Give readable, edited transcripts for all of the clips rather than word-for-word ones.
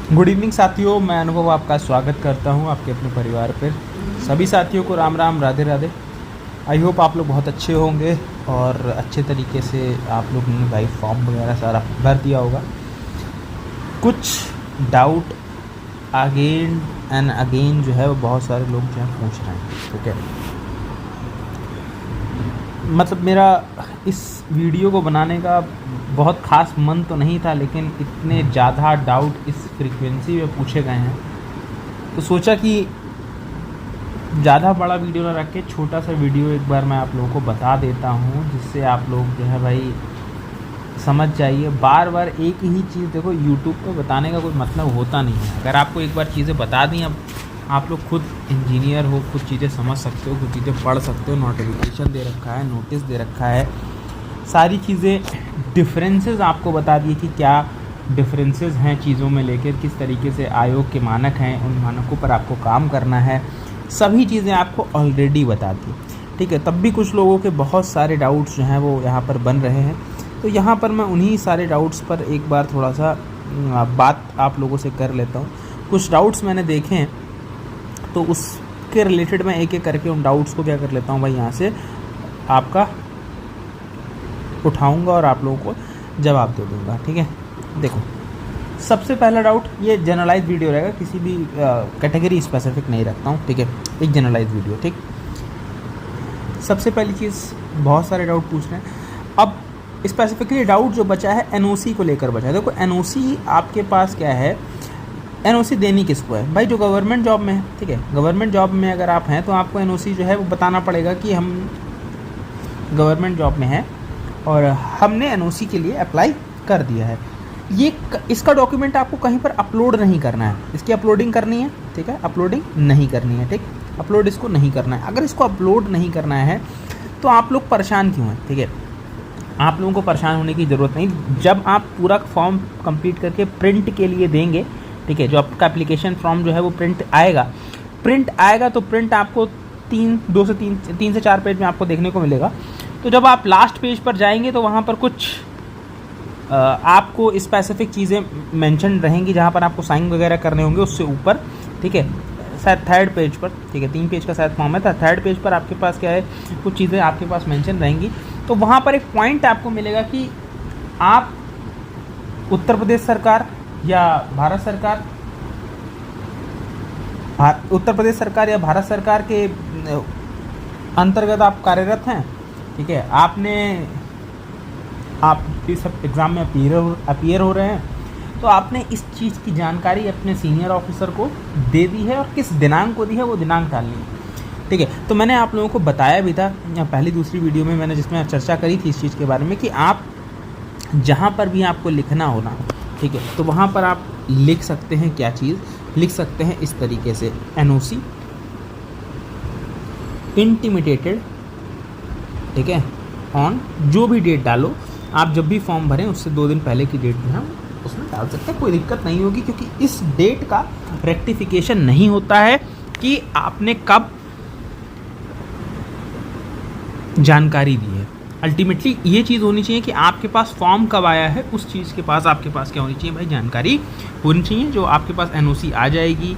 Good evening साथियों, मैं अनुभव आपका स्वागत करता हूं आपके अपने परिवार पर। सभी साथियों को राम राम, राधे राधे। आई होप आप लोग बहुत अच्छे होंगे और अच्छे तरीके से आप लोग ने भाई फॉर्म वगैरह सारा भर दिया होगा। कुछ डाउट अगेन एंड अगेन जो है वो बहुत सारे लोग जो है पूछ रहे हैं, ठीक है। मतलब मेरा इस वीडियो को बनाने का बहुत ख़ास मन तो नहीं था, लेकिन इतने ज़्यादा डाउट इस फ्रीक्वेंसी में पूछे गए हैं तो सोचा कि ज़्यादा बड़ा वीडियो ना रख के छोटा सा वीडियो एक बार मैं आप लोगों को बता देता हूँ, जिससे आप लोग जो है भाई समझ जाइए। बार बार एक ही चीज़ देखो, यूट्यूब पे बताने का कोई मतलब होता नहीं है। अगर आपको एक बार चीज़ें बता दी, अब आप लोग खुद इंजीनियर हो, कुछ चीज़ें समझ सकते हो, कुछ चीज़ें पढ़ सकते हो, नोटिफिकेशन दे रखा है, नोटिस दे रखा है, सारी चीज़ें डिफरेंसेस आपको बता दिए कि क्या डिफरेंसेस हैं चीज़ों में लेकर, किस तरीके से आयोग के मानक हैं, उन मानकों पर आपको काम करना है, सभी चीज़ें आपको ऑलरेडी बता दी, ठीक है। तब भी कुछ लोगों के बहुत सारे डाउट्स जो हैं वो यहाँ पर बन रहे हैं, तो यहाँ पर मैं उन्हीं सारे डाउट्स पर एक बार थोड़ा सा बात आप लोगों से कर लेता हूँ। कुछ डाउट्स मैंने देखे हैं तो उसके रिलेटेड मैं एक एक करके उन डाउट्स को क्या कर लेता हूँ भाई, यहाँ से आपका उठाऊंगा और आप लोगों को जवाब दे दूंगा, ठीक है। देखो, सबसे पहला डाउट, ये जनरलाइज वीडियो रहेगा, किसी भी कैटेगरी स्पेसिफिक नहीं रखता हूँ, ठीक है, एक जनरलाइज वीडियो, ठीक। सबसे पहली चीज़, बहुत सारे डाउट पूछ रहे हैं। अब स्पेसिफिकली डाउट जो बचा है एनओसी को लेकर बचा है। देखो, एनओसी आपके पास क्या है, एनओसी देनी किसको है भाई, जो गवर्नमेंट जॉब में है, ठीक है। गवर्नमेंट जॉब में अगर आप हैं तो आपको एनओसी जो है वो बताना पड़ेगा कि हम गवर्नमेंट जॉब में हैं और हमने एनओसी के लिए अप्लाई कर दिया है। ये इसका डॉक्यूमेंट आपको कहीं पर अपलोड नहीं करना है, इसकी अपलोडिंग करनी है, ठीक है, अपलोडिंग नहीं करनी है, ठीक। अपलोड इसको नहीं करना है। अगर इसको अपलोड नहीं करना है तो आप लोग परेशान क्यों हैं, ठीक है। आप लोगों को परेशान होने की ज़रूरत नहीं। जब आप पूरा फॉर्म कंप्लीट करके प्रिंट के लिए देंगे, ठीक है, जो आपका एप्लीकेशन फॉर्म जो है वो प्रिंट आएगा तो प्रिंट आपको 3 से 4 पेज में आपको देखने को मिलेगा। तो जब आप लास्ट पेज पर जाएंगे तो वहाँ पर कुछ आपको स्पेसिफिक चीज़ें मेंशन रहेंगी जहाँ पर आपको साइन वगैरह करने होंगे उससे ऊपर, ठीक है, शायद 3rd पेज पर, ठीक है, 3 पेज का शायद फॉर्म है, था 3rd पेज पर आपके पास क्या है, कुछ चीज़ें आपके पास मेंशन रहेंगी। तो वहाँ पर एक पॉइंट आपको मिलेगा कि आप उत्तर प्रदेश सरकार या भारत सरकार, उत्तर प्रदेश सरकार या भारत सरकार के अंतर्गत आप कार्यरत हैं, ठीक है। आप इस एग्ज़ाम में अपीयर हो रहे हैं, तो आपने इस चीज़ की जानकारी अपने सीनियर ऑफिसर को दे दी है और किस दिनांक को दी है वो दिनांक डालनी है, ठीक है। तो मैंने आप लोगों को बताया भी था पहली दूसरी वीडियो में, मैंने जिसमें चर्चा करी थी इस चीज़ के बारे में कि आप जहाँ पर भी आपको लिखना हो ना, ठीक है, तो वहाँ पर आप लिख सकते हैं, क्या चीज़ लिख सकते हैं इस तरीके से, एनओसी इंटीमेटेड, ठीक है, ऑन, जो भी डेट डालो आप, जब भी फॉर्म भरें उससे 2 दिन पहले की डेट में हम उसमें डाल सकते हैं, कोई दिक्कत नहीं होगी, क्योंकि इस डेट का रेक्टिफिकेशन नहीं होता है कि आपने कब जानकारी दी है। अल्टीमेटली ये चीज़ होनी चाहिए कि आपके पास फॉर्म कब आया है, उस चीज़ के पास आपके पास क्या होनी चाहिए भाई, जानकारी होनी चाहिए। जो आपके पास एनओसी आ जाएगी,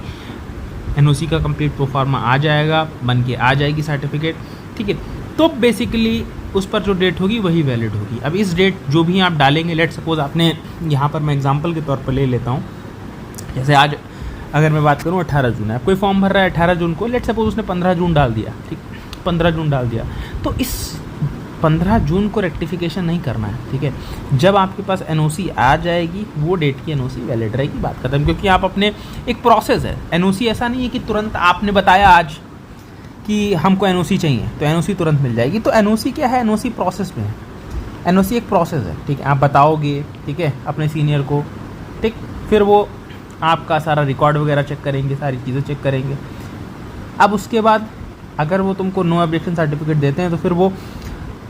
एनओसी का कंप्लीट प्रोफार्मा आ जाएगा, बन के आ जाएगी सर्टिफिकेट, ठीक है, तो बेसिकली उस पर जो डेट होगी वही वैलिड होगी। अब इस डेट जो भी आप डालेंगे, लेट सपोज आपने, यहाँ पर मैं एग्जांपल के तौर पर ले लेता हूँ, जैसे आज अगर मैं बात करूँ 18 जून है, आप कोई फॉर्म भर रहा है 18 जून को, लेट सपोज उसने 15 जून डाल दिया, ठीक, 15 जून डाल दिया, तो इस 15 जून को रेक्टिफिकेशन नहीं करना है, ठीक है। जब आपके पास एनओसी आ जाएगी वो डेट की एनओसी वैलिड रहेगी, बात खत्म। क्योंकि आप अपने, एक प्रोसेस है, एनओसी ऐसा नहीं है कि तुरंत आपने बताया आज कि हमको एनओसी चाहिए तो एनओसी तुरंत मिल जाएगी। तो एनओसी क्या है, एनओसी प्रोसेस में है, एनओसी एक प्रोसेस है, ठीक है। आप बताओगे, ठीक है, अपने सीनियर को, ठीक, फिर वो आपका सारा रिकॉर्ड वगैरह चेक करेंगे, सारी चीज़ें चेक करेंगे। अब उसके बाद अगर वो तुमको नो ऑब्जेक्शन सर्टिफिकेट देते हैं तो फिर वो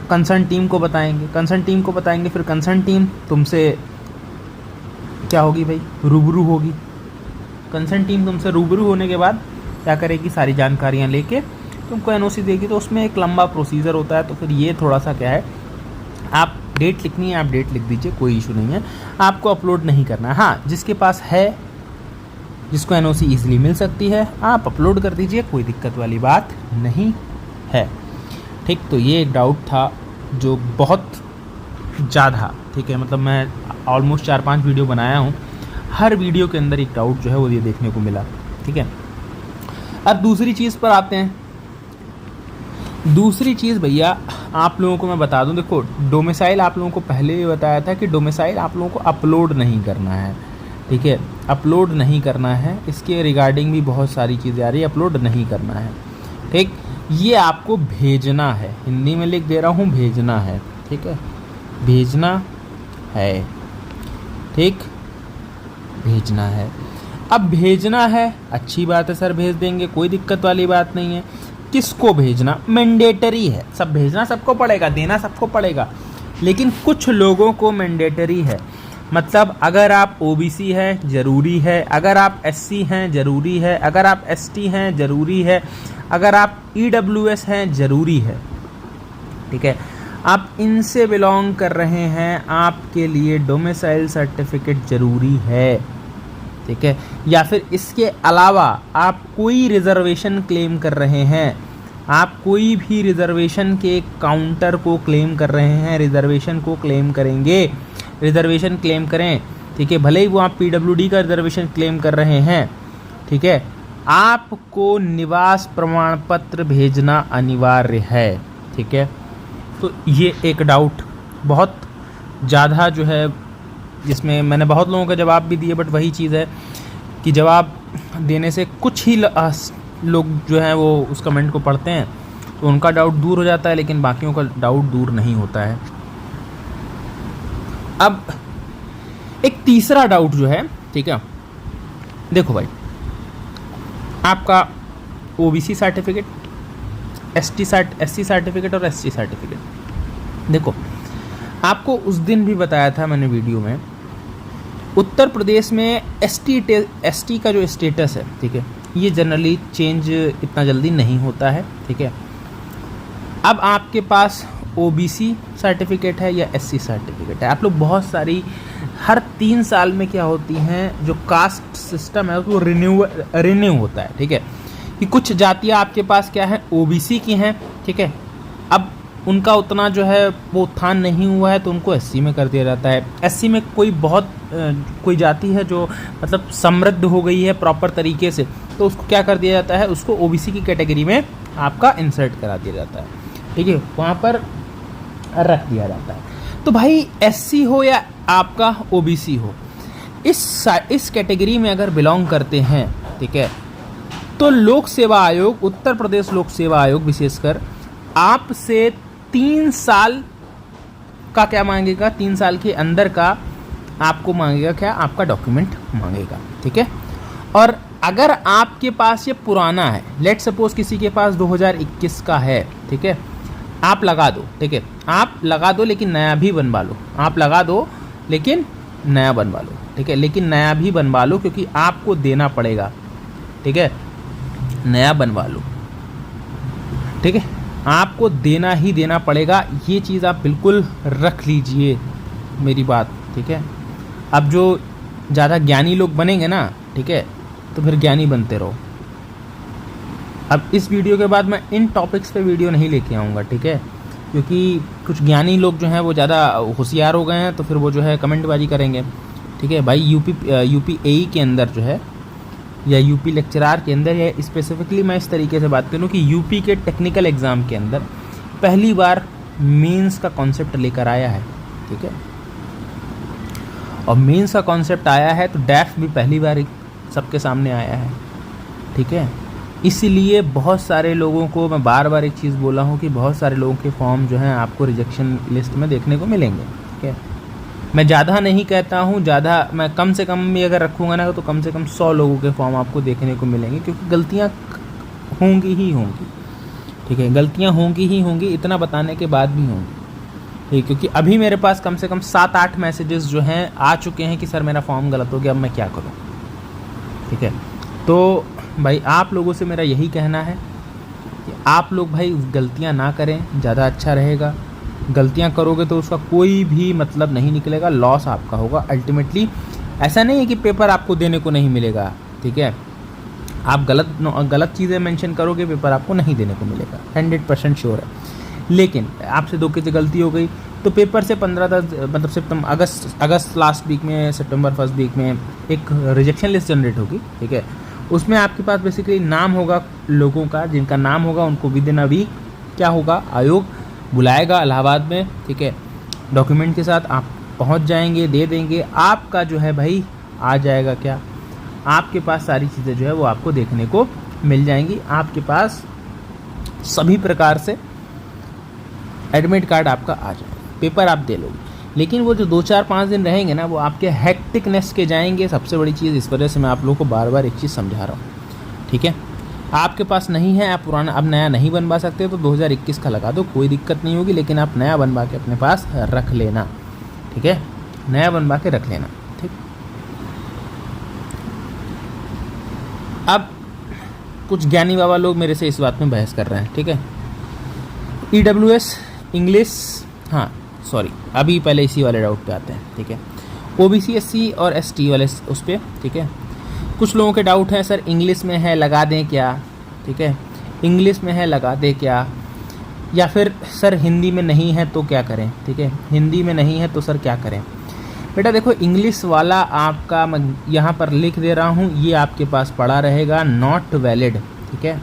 कंसर्न टीम को बताएंगे, फिर कंसर्न टीम तुमसे क्या होगी भाई, रूबरू होगी। कंसर्न टीम तुमसे रूबरू होने के बाद क्या करेगी, सारी जानकारियाँ लेके तुमको एनओसी देगी। तो उसमें एक लंबा प्रोसीजर होता है, तो फिर ये थोड़ा सा क्या है, आप डेट लिखनी है, आप डेट लिख दीजिए, कोई इशू नहीं है, आपको अपलोड नहीं करना है। हाँ, जिसके पास है जिसको एनओसी ईजिली मिल सकती है, आप अपलोड कर दीजिए, कोई दिक्कत वाली बात नहीं है। ठीक, तो ये एक डाउट था जो बहुत ज़्यादा, ठीक है, मतलब मैं ऑलमोस्ट 4-5 वीडियो बनाया हूँ, हर वीडियो के अंदर एक डाउट जो है वो ये देखने को मिला। ठीक है, अब दूसरी चीज़ पर आते हैं। दूसरी चीज़ भैया आप लोगों को मैं बता दूं, देखो डोमिसाइल आप लोगों को पहले ही बताया था कि डोमिसाइल आप लोगों को अपलोड नहीं करना है। ठीक है, अपलोड नहीं करना है, इसके रिगार्डिंग भी बहुत सारी चीज़ें आ रही है, अपलोड नहीं करना है। ठीक, ये आपको भेजना है, हिंदी में लिख दे रहा हूँ, भेजना है। ठीक है, भेजना है। ठीक, भेजना है। अब भेजना है, अच्छी बात है सर, भेज देंगे, कोई दिक्कत वाली बात नहीं है। किसको भेजना? मैंडेटरी है, सब भेजना सबको पड़ेगा, देना सबको पड़ेगा, लेकिन कुछ लोगों को मैंडेटरी है। मतलब अगर आप ओबीसी हैं ज़रूरी है, अगर आप एससी हैं ज़रूरी है, अगर आप एसटी हैं ज़रूरी है, अगर आप ईडब्ल्यूएस हैं ज़रूरी है। ठीक है, आप इनसे बिलोंग कर रहे हैं, आपके लिए डोमिसाइल सर्टिफिकेट ज़रूरी है। ठीक है, या फिर इसके अलावा आप कोई रिजर्वेशन क्लेम कर रहे हैं, आप कोई भी रिजर्वेशन के काउंटर को क्लेम कर रहे हैं, रिजर्वेशन को क्लेम करेंगे, रिजर्वेशन क्लेम करें। ठीक है, भले ही वो आप पीडब्ल्यूडी का रिजर्वेशन क्लेम कर रहे हैं। ठीक है, आपको निवास प्रमाण पत्र भेजना अनिवार्य है। ठीक है, तो ये एक डाउट बहुत ज़्यादा जो है, जिसमें मैंने बहुत लोगों का जवाब भी दिए, बट वही चीज़ है कि जवाब देने से कुछ ही लोग जो हैं वो उस कमेंट को पढ़ते हैं तो उनका डाउट दूर हो जाता है, लेकिन बाकियों का डाउट दूर नहीं होता है। अब एक तीसरा डाउट जो है, ठीक है, देखो भाई, आपका ओबीसी सर्टिफिकेट, एससी सर्टिफिकेट और एसटी सर्टिफिकेट, देखो आपको उस दिन भी बताया था मैंने वीडियो में, उत्तर प्रदेश में एसटी का जो स्टेटस है, ठीक है, ये जनरली चेंज इतना जल्दी नहीं होता है। ठीक है, अब आपके पास ओबीसी सर्टिफिकेट है या एससी सर्टिफिकेट है, आप लोग बहुत सारी हर 3 साल में क्या होती हैं, जो कास्ट सिस्टम है वो रिन्यू होता है। ठीक है, कि कुछ जातियाँ आपके पास क्या है, ओबीसी की हैं। ठीक है, अब उनका उतना जो है वो उत्थान नहीं हुआ है तो उनको एससी में कर दिया जाता है। एससी में कोई जाति है जो मतलब समृद्ध हो गई है प्रॉपर तरीके से, तो उसको क्या कर दिया जाता है, उसको ओबीसी की कैटेगरी में आपका इंसर्ट करा दिया जाता है। ठीक है, वहाँ पर रख दिया जाता है। तो भाई एससी हो या आपका ओबीसी हो, इस कैटेगरी में अगर बिलोंग करते हैं, ठीक है, तो लोक सेवा आयोग, उत्तर प्रदेश लोक सेवा आयोग विशेषकर आपसे 3 साल का क्या मांगेगा, 3 साल के अंदर का आपको मांगेगा, क्या आपका डॉक्यूमेंट मांगेगा। ठीक है, और अगर आपके पास ये पुराना है, लेट सपोज किसी के पास 2021 का है, ठीक है, आप लगा दो। ठीक है, आप लगा दो लेकिन नया भी बनवा लो, आप लगा दो लेकिन नया बनवा लो। ठीक है, लेकिन नया भी बनवा लो क्योंकि आपको देना पड़ेगा। ठीक है, नया बनवा लो। ठीक है, आपको देना ही देना पड़ेगा, ये चीज़ आप बिल्कुल रख लीजिए मेरी बात। ठीक है, अब जो ज़्यादा ज्ञानी लोग बनेंगे ना, ठीक है, तो फिर ज्ञानी बनते रहो। अब इस वीडियो के बाद मैं इन टॉपिक्स पे वीडियो नहीं लेके आऊँगा। ठीक है, क्योंकि कुछ ज्ञानी लोग जो हैं वो ज़्यादा होशियार हो गए हैं, तो फिर वो जो है कमेंटबाजी करेंगे। ठीक है भाई, यूपी एई के अंदर जो है, या यूपी लेक्चरार के अंदर, या स्पेसिफिकली मैं इस तरीके से बात करूँ कि यूपी के टेक्निकल एग्ज़ाम के अंदर पहली बार मेंस का कॉन्सेप्ट लेकर आया है। ठीक है, और मेंस का कॉन्सेप्ट आया है तो डैफ भी पहली बार सबके सामने आया है। ठीक है, इसीलिए बहुत सारे लोगों को मैं बार बार एक चीज़ बोला हूँ कि बहुत सारे लोगों के फॉर्म जो हैं आपको रिजेक्शन लिस्ट में देखने को मिलेंगे। ठीक है, मैं ज़्यादा नहीं कहता हूँ, ज़्यादा मैं कम से कम भी अगर रखूँगा ना तो कम से कम 100 लोगों के फॉर्म आपको देखने को मिलेंगे, क्योंकि गलतियाँ होंगी ही होंगी। ठीक है, गलतियाँ होंगी ही होंगी, इतना बताने के बाद भी होंगी। ठीक, क्योंकि अभी मेरे पास कम से कम 7-8 मैसेजेस जो हैं आ चुके हैं कि सर मेरा फॉर्म गलत हो गया, अब मैं क्या करूँ। ठीक है, तो भाई आप लोगों से मेरा यही कहना है कि आप लोग भाई गलतियाँ ना करें, ज़्यादा अच्छा रहेगा। गलतियाँ करोगे तो उसका कोई भी मतलब नहीं निकलेगा, लॉस आपका होगा अल्टीमेटली। ऐसा नहीं है कि पेपर आपको देने को नहीं मिलेगा, ठीक है। आप गलत चीज़ें मेंशन करोगे, पेपर आपको नहीं देने को मिलेगा, 100% श्योर है। लेकिन आपसे धोखे से गलती हो गई तो पेपर से 15 अगस्त लास्ट वीक में, सितंबर फर्स्ट वीक में एक रिजेक्शन लिस्ट जनरेट होगी, ठीक है। उसमें आपके पास बेसिकली नाम होगा लोगों का, जिनका नाम होगा उनको विद इन अ वीक क्या होगा, आयोग बुलाएगा इलाहाबाद में, ठीक है। डॉक्यूमेंट के साथ आप पहुंच जाएंगे, दे देंगे, आपका जो है भाई आ जाएगा क्या, आपके पास सारी चीज़ें जो है वो आपको देखने को मिल जाएंगी। आपके पास सभी प्रकार से एडमिट कार्ड आपका आ जाएगा, पेपर आप दे लोगे। लेकिन वो जो 2-4-5 दिन रहेंगे ना, वो आपके हेक्टिकनेस के जाएंगे। सबसे बड़ी चीज़, इस वजह से मैं आप लोगों को बार बार एक चीज़ समझा रहा हूँ, ठीक है। आपके पास नहीं है, आप पुराना अब नया नहीं बनवा सकते, तो 2021 का लगा दो, कोई दिक्कत नहीं होगी। लेकिन आप नया बनवा के अपने पास रख लेना, ठीक है, नया बनवा के रख लेना, ठीक। अब कुछ ज्ञानी बाबा लोग मेरे से इस बात में बहस कर रहे हैं, ठीक है। EWS इंग्लिश, हाँ सॉरी, अभी पहले इसी वाले डाउट पे आते हैं, ठीक है। OBC SC और ST वाले उस पर, ठीक है। कुछ लोगों के डाउट हैं, सर इंग्लिश में है लगा दें क्या, ठीक है, इंग्लिश में है लगा दें क्या, या फिर सर हिंदी में नहीं है तो क्या करें, ठीक है, हिंदी में नहीं है तो सर क्या करें। बेटा देखो, इंग्लिश वाला आपका मैं यहाँ पर लिख दे रहा हूँ, ये आपके पास पड़ा रहेगा नॉट वैलिड, ठीक है,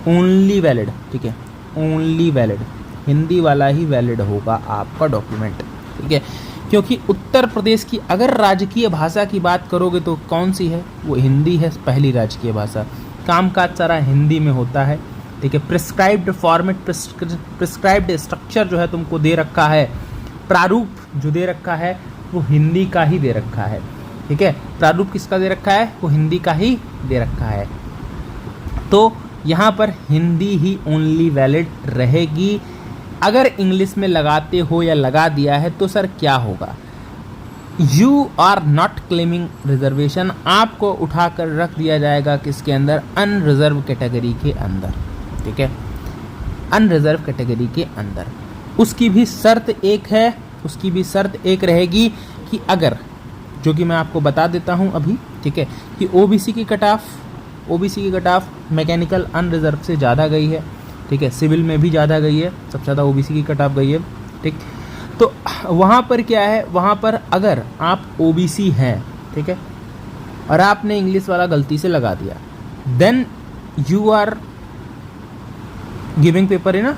ओनली वैलिड, ठीक है, ओनली वैलिड। हिंदी वाला ही वैलिड होगा आपका डॉक्यूमेंट, ठीक है। क्योंकि उत्तर प्रदेश की अगर राजकीय भाषा की बात करोगे तो कौन सी है, वो हिंदी है, पहली राजकीय भाषा। कामकाज सारा हिंदी में होता है, ठीक है। प्रिस्क्राइब्ड फॉर्मेट, प्रिस्क्राइब्ड स्ट्रक्चर जो है तुमको दे रखा है, प्रारूप जो दे रखा है वो हिंदी का ही दे रखा है, ठीक है। प्रारूप किसका दे रखा है, वो हिंदी का ही दे रखा है। तो यहाँ पर हिंदी ही ओनली वैलिड रहेगी। अगर इंग्लिश में लगाते हो या लगा दिया है तो सर क्या होगा, you are not claiming reservation, आपको उठाकर रख दिया जाएगा किसके अंदर, अनरिजर्व कैटेगरी के अंदर, ठीक है, अनरिजर्व कैटेगरी के अंदर। उसकी भी शर्त एक है, उसकी भी शर्त एक रहेगी कि अगर, जो कि मैं आपको बता देता हूं अभी, ठीक है, कि ओबीसी की कट ऑफ मैकेनिकल अनरिजर्व से ज़्यादा गई है, ठीक है, सिविल में भी ज़्यादा गई है, सबसे ज़्यादा ओबीसी की कट ऑफ गई है, ठीक। तो वहाँ पर क्या है, वहाँ पर अगर आप ओबीसी हैं, ठीक है, और आपने इंग्लिश वाला गलती से लगा दिया, then you are giving paper in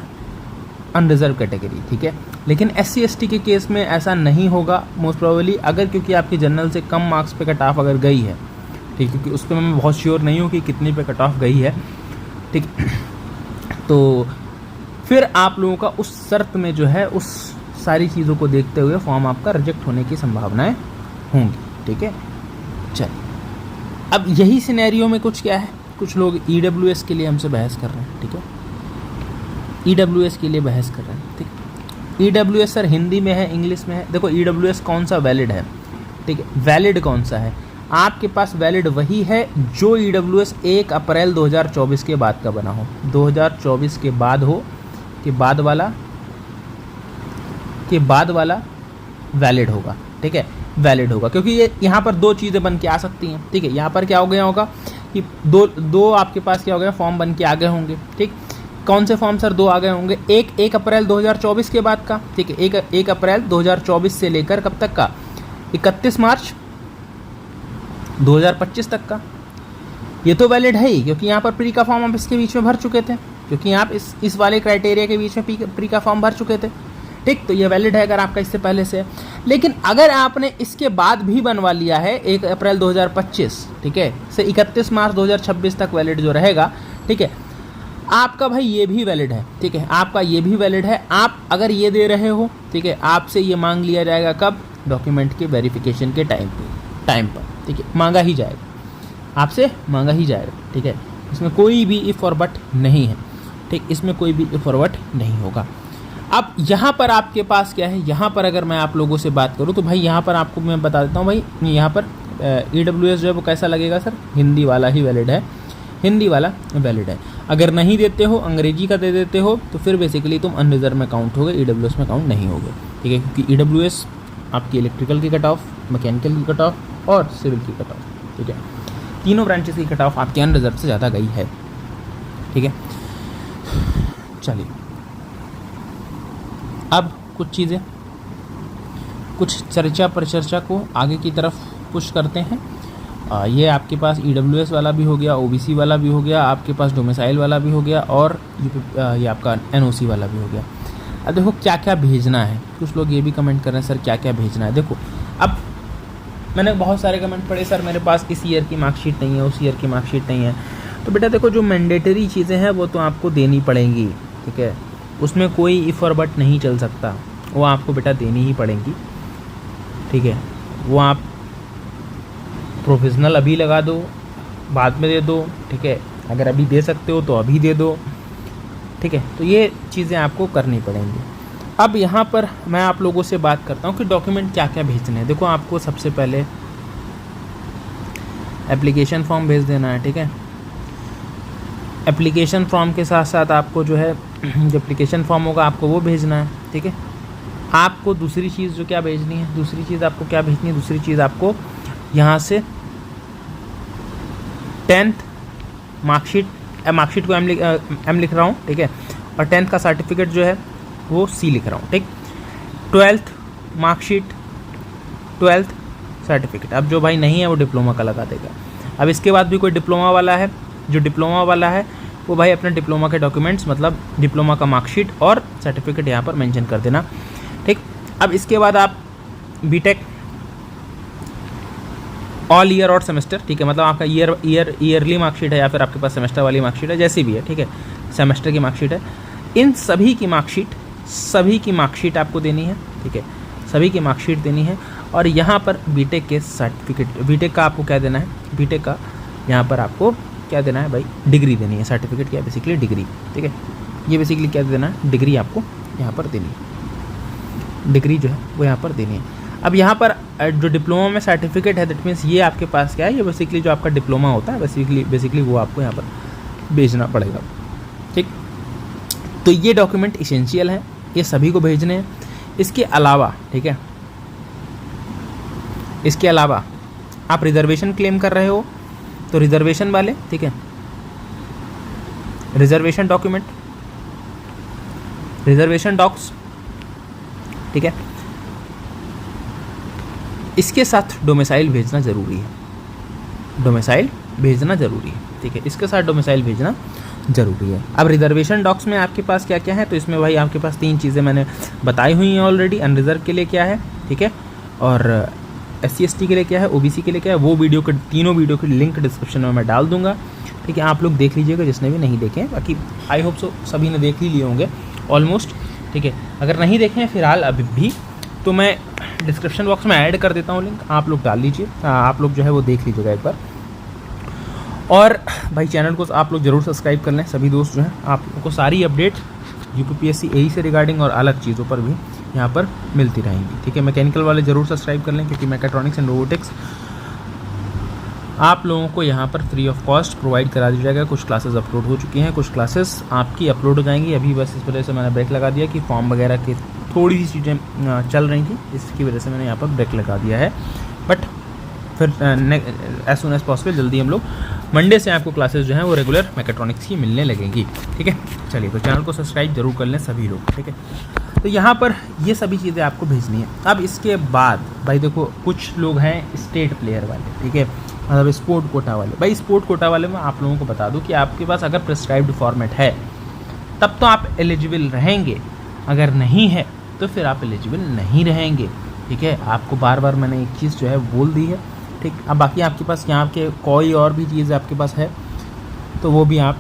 unreserved category, ठीक है। लेकिन SC ST के केस में ऐसा नहीं होगा मोस्ट प्रोबेबली, अगर क्योंकि आपकी जनरल से कम मार्क्स पे कट ऑफ अगर गई है, ठीक, क्योंकि उस पर मैं बहुत श्योर नहीं हूँ कि कितनी पे कट ऑफ गई है, ठीक। तो फिर आप लोगों का उस शर्त में जो है, उस सारी चीज़ों को देखते हुए फॉर्म आपका रिजेक्ट होने की संभावनाएं होंगी, ठीक है। चलिए, अब यही सिनेरियो में कुछ क्या है, कुछ लोग EWS के लिए हमसे बहस कर रहे हैं, ठीक है, EWS के लिए बहस कर रहे हैं, ठीक। EWS सर हिंदी में है, इंग्लिश में है। देखो EWS कौन सा वैलिड है, ठीक है, वैलिड कौन सा है आपके पास, वैलिड वही है जो EWS 1 अप्रैल 2024 के बाद का बना हो, 2024 के बाद हो, के बाद वाला वैलिड होगा, ठीक है, वैलिड होगा। क्योंकि ये यहाँ पर दो चीज़ें बन के आ सकती हैं, ठीक है। यहाँ पर क्या हो गया होगा कि दो आपके पास क्या हो गया, फॉर्म बन के आ गए होंगे, ठीक। कौन से फॉर्म सर, दो आ गए होंगे, एक 1 अप्रैल 2024 के बाद का, ठीक है, 1 अप्रैल 2024 से लेकर कब तक का, 31 मार्च 2025 तक का। ये तो वैलिड है ही, क्योंकि यहाँ पर प्री का फॉर्म आप इसके बीच में भर चुके थे, क्योंकि आप इस वाले क्राइटेरिया के बीच में प्री का फॉर्म भर चुके थे, ठीक। तो ये वैलिड है अगर आपका इससे पहले से है। लेकिन अगर आपने इसके बाद भी बनवा लिया है 1 अप्रैल 2025, ठीक है, से 31 मार्च 2026 तक वैलिड जो रहेगा, ठीक है, आपका भाई ये भी वैलिड है, ठीक है, आपका ये भी वैलिड है। आप अगर ये दे रहे हो, ठीक है, आपसे ये मांग लिया जाएगा कब, डॉक्यूमेंट के वेरिफिकेशन के टाइम पर, ठीक है, मांगा ही जाएगा, आपसे मांगा ही जाएगा, ठीक है। इसमें कोई भी इफ़ और बट नहीं है, ठीक, इसमें कोई भी इफ़ और बट नहीं होगा। अब यहाँ पर आपके पास क्या है, यहाँ पर अगर मैं आप लोगों से बात करूँ तो भाई यहाँ पर आपको मैं बता देता हूँ भाई, यहाँ पर EWS जो है वो कैसा लगेगा सर, हिंदी वाला ही वैलिड है, हिंदी वाला वैलिड है। अगर नहीं देते हो, अंग्रेजी का दे देते हो, तो फिर बेसिकली तुम अनरिजर्व में काउंट होगे, EWS में काउंट नहीं होगे, ठीक है। क्योंकि EWS आपकी इलेक्ट्रिकल की कट ऑफ, मैकेनिकल की कट ऑफ और सिविल की कट ऑफ, ठीक है। तीनों ब्रांचेस की कट ऑफ आपके अनरिजर्व से ज़्यादा गई है, ठीक है। चलिए अब कुछ चीज़ें, कुछ चर्चा परिचर्चा को आगे की तरफ पुश करते हैं। ये आपके पास EWS वाला भी हो गया, OBC वाला भी हो गया, आपके पास डोमिसाइल वाला भी हो गया, और ये आपका NOC वाला भी हो गया। अब देखो क्या क्या भेजना है। कुछ लोग ये भी कमेंट कर रहे हैं सर क्या क्या भेजना है। देखो अब मैंने बहुत सारे कमेंट पढ़े, सर मेरे पास इस ईयर की मार्कशीट नहीं है, उस ईयर की मार्कशीट नहीं है। तो बेटा देखो जो मैंडेटरी चीज़ें हैं वो तो आपको देनी पड़ेंगी, ठीक है। उसमें कोई इफ़ और बट नहीं चल सकता, वो आपको बेटा देनी ही पड़ेंगी, ठीक है। वो आप प्रोविज़नल अभी लगा दो, बाद में दे दो, ठीक है। अगर अभी दे सकते हो तो अभी दे दो, ठीक है। तो ये चीज़ें आपको करनी पड़ेंगी। अब यहाँ पर मैं आप लोगों से बात करता हूँ कि डॉक्यूमेंट क्या क्या भेजने हैं। देखो आपको सबसे पहले एप्लीकेशन फॉर्म भेज देना है, ठीक है। एप्लीकेशन फॉर्म के साथ साथ आपको जो है जो एप्लीकेशन फॉर्म होगा आपको वो भेजना है, ठीक है। आपको दूसरी चीज़ जो क्या भेजनी है, दूसरी चीज़ आपको क्या भेजनी है, दूसरी चीज़ आपको यहाँ से 10th मार्कशीट को एम लिख रहा हूँ, ठीक है। और 10th का सर्टिफिकेट जो है वो C लिख रहा हूँ, ठीक। 12th marksheet, 12th certificate. अब जो भाई नहीं है वो डिप्लोमा का लगा देगा। अब इसके बाद भी कोई डिप्लोमा वाला है, जो डिप्लोमा वाला है वो भाई अपने डिप्लोमा के डॉक्यूमेंट्स मतलब डिप्लोमा का मार्कशीट और सर्टिफिकेट यहाँ पर मेंशन कर देना, ठीक। अब इसके बाद आप बीटेक ऑल ईयर और सेमेस्टर, ठीक है। मतलब आपका ईयरली मार्कशीट है या फिर आपके पास सेमेस्टर वाली मार्कशीट है, जैसी भी है, ठीक है। सेमेस्टर की मार्कशीट है, इन सभी की मार्कशीट आपको देनी है, ठीक है। सभी की मार्कशीट देनी है। और यहाँ पर बीटेक के सर्टिफिकेट, बीटेक का आपको क्या देना है, बीटेक का यहाँ पर आपको क्या देना है भाई, डिग्री देनी है। सर्टिफिकेट क्या बेसिकली डिग्री, ठीक है। ये बेसिकली क्या देना है, डिग्री आपको यहाँ पर देनी है, डिग्री जो है वो यहाँ पर देनी है। अब यहाँ पर जो डिप्लोमा में सर्टिफिकेट है दैट मीन्स ये आपके पास क्या है, ये बेसिकली जो आपका डिप्लोमा होता है बेसिकली वो आपको यहाँ पर भेजना पड़ेगा, ठीक। तो ये डॉक्यूमेंट इसेंशियल है, ये सभी को भेजने हैं। इसके अलावा, ठीक है, इसके अलावा आप रिजर्वेशन क्लेम कर रहे हो तो रिजर्वेशन वाले, ठीक है, रिजर्वेशन डॉक्यूमेंट, रिजर्वेशन डॉक्स, ठीक है। इसके साथ डोमिसाइल भेजना ज़रूरी है, डोमिसाइल भेजना ज़रूरी है, ठीक है। इसके साथ डोमिसाइल भेजना ज़रूरी है। अब रिजर्वेशन डॉक्स में आपके पास क्या क्या है, तो इसमें भाई आपके पास 3 चीज़ें मैंने बताई हुई हैं ऑलरेडी। अनरिजर्व के लिए क्या है, ठीक है, और SC ST के लिए क्या है, OBC के लिए क्या है, वो वीडियो के तीनों वीडियो की लिंक डिस्क्रिप्शन में मैं डाल दूंगा, ठीक है। आप लोग देख लीजिएगा जिसने भी नहीं देखे, बाकी आई होप सो सभी ने देख ही लिए होंगे ऑलमोस्ट, ठीक है। अगर नहीं देखे हैं फिलहाल अभी भी तो मैं डिस्क्रिप्शन बॉक्स में ऐड कर देता हूँ लिंक, आप लोग डाल लीजिए, आप लोग जो है वो देख लीजिएगा एक बार। और भाई चैनल को आप लोग ज़रूर सब्सक्राइब कर लें, सभी दोस्त जो हैं। आप लोगों को सारी अपडेट UPPSC AE से रिगार्डिंग और अलग चीज़ों पर भी यहाँ पर मिलती रहेंगी, ठीक है। मैकेनिकल वाले ज़रूर सब्सक्राइब कर लें क्योंकि मैकेट्रॉनिक्स एंड रोबोटिक्स आप लोगों को यहाँ पर फ्री ऑफ कॉस्ट प्रोवाइड करा दी जाएगा। कुछ क्लासेस अपलोड हो चुकी हैं, कुछ क्लासेस आपकी अपलोड हो जाएंगी। अभी बस इस वजह से मैंने ब्रेक लगा दिया कि फॉर्म वगैरह की थोड़ी सी चीज़ें चल रही थी, इसकी वजह से मैंने यहाँ पर ब्रेक लगा दिया है। बट फिर एज सुन एज पॉसिबल जल्दी हम लोग मंडे से आपको क्लासेस जो हैं वो रेगुलर मैकेट्रॉनिक्स की मिलने लगेंगी, ठीक है। चलिए तो चैनल को सब्सक्राइब जरूर कर लें सभी लोग, ठीक है। तो यहाँ पर ये सभी चीज़ें आपको भेजनी है। अब इसके बाद भाई देखो कुछ लोग हैं स्टेट प्लेयर वाले, ठीक है, मतलब स्पोर्ट कोटा वाले। भाई स्पोर्ट कोटा वाले में आप लोगों को बता दूं कि आपके पास अगर प्रिस्क्राइब्ड फॉर्मेट है तब तो आप एलिजिबल रहेंगे, अगर नहीं है तो फिर आप एलिजिबल नहीं रहेंगे, ठीक है। आपको बार बार मैंने एक चीज़ जो है बोल दी है, ठीक। अब बाकी आपके पास यहाँ के कोई और भी चीज़ आपके पास है तो वो भी आप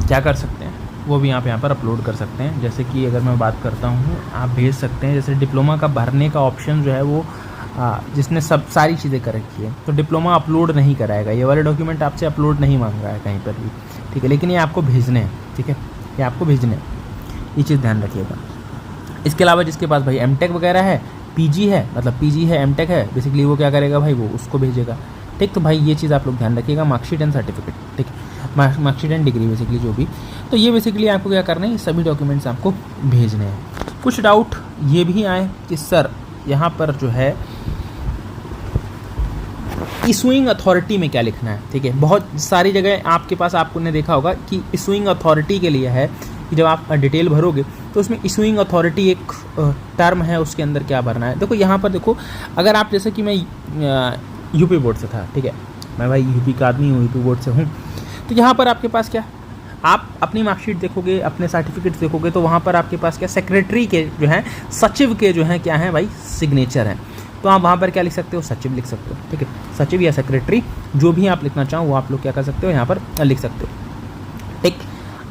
क्या कर सकते हैं, वो भी आप यहाँ पर अपलोड कर सकते हैं। जैसे कि अगर मैं बात करता हूँ आप भेज सकते हैं, जैसे डिप्लोमा का भरने का ऑप्शन जो है वो जिसने सब सारी चीज़ें कर रखी है तो डिप्लोमा अपलोड नहीं कराएगा, ये वाले डॉक्यूमेंट आपसे अपलोड नहीं मांग रहा है कहीं पर भी, ठीक है। लेकिन ये आपको भेजने हैं, ठीक है, ये आपको भेजने हैं, ये चीज़ ध्यान रखिएगा। इसके अलावा जिसके पास भाई एमटेक वगैरह है, पीजी है, मतलब पीजी है एमटेक है, बेसिकली वो क्या करेगा भाई, वो उसको भेजेगा, ठीक। तो भाई ये चीज़ आप लोग ध्यान रखिएगा, मार्कशीट एंड सर्टिफिकेट, ठीक, मार्कशीट एंड डिग्री बेसिकली जो भी। तो ये बेसिकली आपको क्या करना है, ये सभी डॉक्यूमेंट्स आपको भेजने हैं। कुछ डाउट ये भी आए कि सर यहाँ पर जो है इशूइंग अथॉरिटी में क्या लिखना है, ठीक है। बहुत सारी जगह आपके पास आपने देखा होगा कि इशूइंग अथॉरिटी के लिए है कि जब आप डिटेल भरोगे तो उसमें इशूइंग अथॉरिटी एक टर्म है, उसके अंदर क्या भरना है। देखो यहाँ पर देखो, अगर आप जैसे कि मैं यूपी बोर्ड से था, ठीक है, मैं भाई यूपी का आदमी हूँ, यूपी बोर्ड से हूँ, तो यहाँ पर आपके पास क्या, आप अपनी मार्कशीट देखोगे, अपने सर्टिफिकेट्स देखोगे, तो वहाँ पर आपके पास क्या, सेक्रेटरी के जो हैं, सचिव के जो हैं क्या हैं भाई, सिग्नेचर हैं। तो आप वहाँ पर क्या लिख सकते हो, सचिव लिख सकते हो, ठीक है। सचिव या सेक्रेटरी जो भी आप लिखना चाहो वो आप लोग क्या कर सकते हो, यहाँ पर लिख सकते हो, ठीक।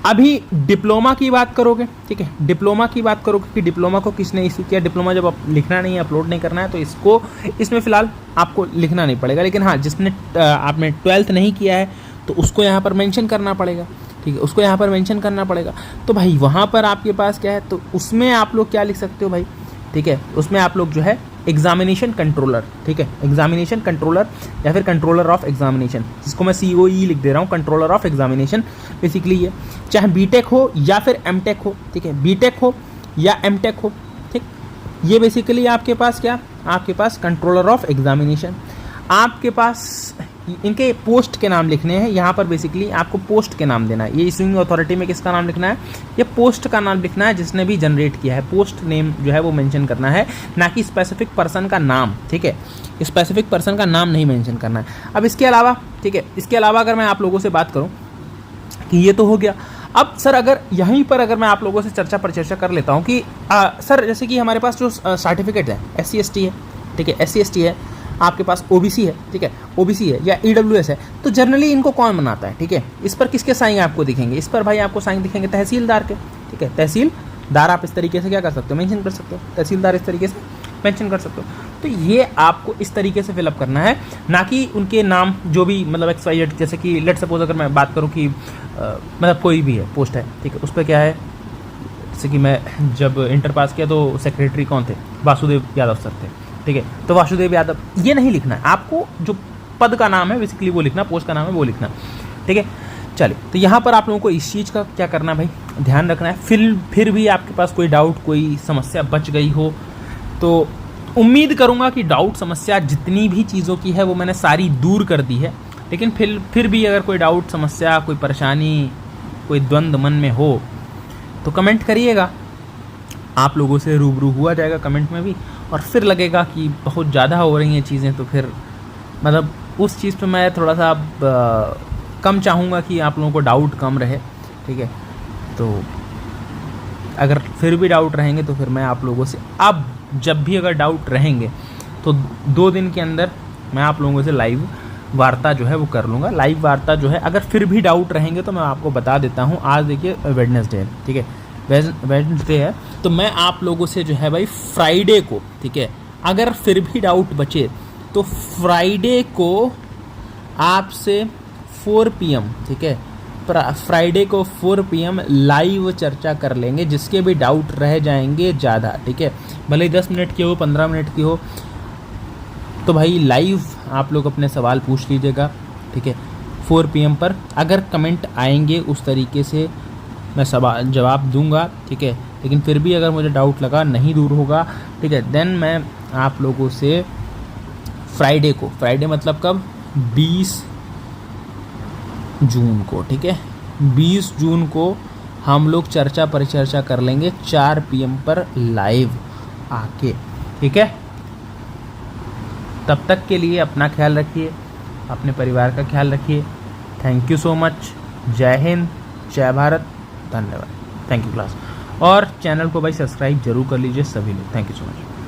अभी डिप्लोमा की बात करोगे, ठीक है, डिप्लोमा की बात करोगे कि डिप्लोमा को किसने इशू किया। डिप्लोमा जब आप लिखना नहीं है, अपलोड नहीं करना है, तो इसको इसमें फ़िलहाल आपको लिखना नहीं पड़ेगा, लेकिन हाँ, जिसने आपने 12th नहीं किया है तो उसको यहाँ पर मेंशन करना पड़ेगा, ठीक है, उसको यहाँ पर मेंशन करना पड़ेगा। तो भाई वहाँ पर आपके पास क्या है, तो उसमें आप लोग क्या लिख सकते हो भाई, ठीक है, उसमें आप लोग जो है एग्जामिनेशन कंट्रोलर, ठीक है, एग्जामिनेशन कंट्रोलर या फिर कंट्रोलर ऑफ एग्जामिनेशन, जिसको मैं COE लिख दे रहा हूँ, कंट्रोलर ऑफ एग्जामिनेशन बेसिकली ये, चाहे बीटेक हो या फिर एमटेक हो, ठीक है, बीटेक हो या एमटेक हो, ठीक, ये बेसिकली आपके पास क्या, आपके पास कंट्रोलर ऑफ एग्जामिनेशन। आपके पास इनके पोस्ट के नाम लिखने हैं, यहाँ पर बेसिकली आपको पोस्ट के नाम देना है। ये इशूइंग अथॉरिटी में किसका नाम लिखना है, ये पोस्ट का नाम लिखना है, जिसने भी जनरेट किया है, पोस्ट नेम जो है वो मेंशन करना है, ना कि स्पेसिफिक पर्सन का नाम, ठीक है, स्पेसिफिक पर्सन का नाम नहीं मेंशन करना है। अब इसके अलावा, ठीक है, इसके अलावा अगर मैं आप लोगों से बात करूँ कि ये तो हो गया, अब सर अगर यहीं पर अगर मैं आप लोगों से चर्चा कर लेता हूँ कि सर जैसे कि हमारे पास जो सर्टिफिकेट है SC/ST है, ठीक है, SC/ST है, आपके पास OBC है, ठीक है, OBC है या EWS है, तो जनरली इनको कौन बनाता है, ठीक है, इस पर किसके साइन आपको दिखेंगे, इस पर भाई आपको साइन दिखेंगे तहसीलदार के, ठीक है, तहसीलदार आप इस तरीके से क्या कर सकते हो, मेंशन कर सकते हो, तहसीलदार इस तरीके से मेंशन कर सकते हो। तो ये आपको इस तरीके से फिलअप करना है, ना कि उनके नाम जो भी मतलब XYZ, जैसे कि लेट सपोज अगर मैं बात करूँ कि मतलब कोई भी है पोस्ट है, ठीक है, उस पर क्या है, जैसे कि मैं जब इंटर पास किया तो सेक्रेटरी कौन थे, वासुदेव यादव सर थे, ठीक है, तो वासुदेव यादव ये नहीं लिखना है आपको, जो पद का नाम है बेसिकली वो लिखना, पोस्ट का नाम है वो लिखना, ठीक है। चलिए, तो यहाँ पर आप लोगों को इस चीज़ का क्या करना है भाई, ध्यान रखना है। फिर भी आपके पास कोई डाउट, कोई समस्या बच गई हो, तो उम्मीद करूँगा कि डाउट समस्या जितनी भी चीज़ों की है वो मैंने सारी दूर कर दी है, लेकिन फिर भी अगर कोई डाउट समस्या, कोई परेशानी, कोई द्वंद्व मन में हो तो कमेंट करिएगा, आप लोगों से रूबरू हुआ जाएगा कमेंट में भी। और फिर लगेगा कि बहुत ज़्यादा हो रही हैं चीज़ें, तो फिर मतलब उस चीज़ पे मैं थोड़ा सा कम चाहूँगा कि आप लोगों को डाउट कम रहे, ठीक है। तो अगर फिर भी डाउट रहेंगे तो फिर मैं आप लोगों से अब जब भी अगर डाउट रहेंगे तो 2 दिन के अंदर मैं आप लोगों से लाइव वार्ता जो है वो कर लूँगा। लाइव वार्ता जो है अगर फिर भी डाउट रहेंगे तो मैं आपको बता देता हूँ। आज देखिए वेडनेसडे है, ठीक है, वेडनेसडे है, तो मैं आप लोगों से जो है भाई फ्राइडे को, ठीक है, अगर फिर भी डाउट बचे तो फ्राइडे को आपसे 4 PM, ठीक है, फ्राइडे को 4 PM लाइव चर्चा कर लेंगे, जिसके भी डाउट रह जाएंगे ज़्यादा, ठीक है, भले ही 10 मिनट की हो, 15 मिनट की हो, तो भाई लाइव आप लोग अपने सवाल पूछ लीजिएगा, ठीक है। 4 PM पर अगर कमेंट आएंगे उस तरीके से मैं सवाल जवाब दूंगा, ठीक है, लेकिन फिर भी अगर मुझे डाउट लगा नहीं दूर होगा, ठीक है, देन मैं आप लोगों से फ्राइडे को, फ्राइडे मतलब कब, 20 जून को, ठीक है, 20 जून को हम लोग चर्चा परिचर्चा कर लेंगे 4 PM पर लाइव आके, ठीक है। तब तक के लिए अपना ख्याल रखिए, अपने परिवार का ख्याल रखिए। Thank you so much. जय हिंद, जय भारत, धन्यवाद, थैंक यू क्लास। और चैनल को भाई सब्सक्राइब जरूर कर लीजिए सभी लोग। Thank you so much.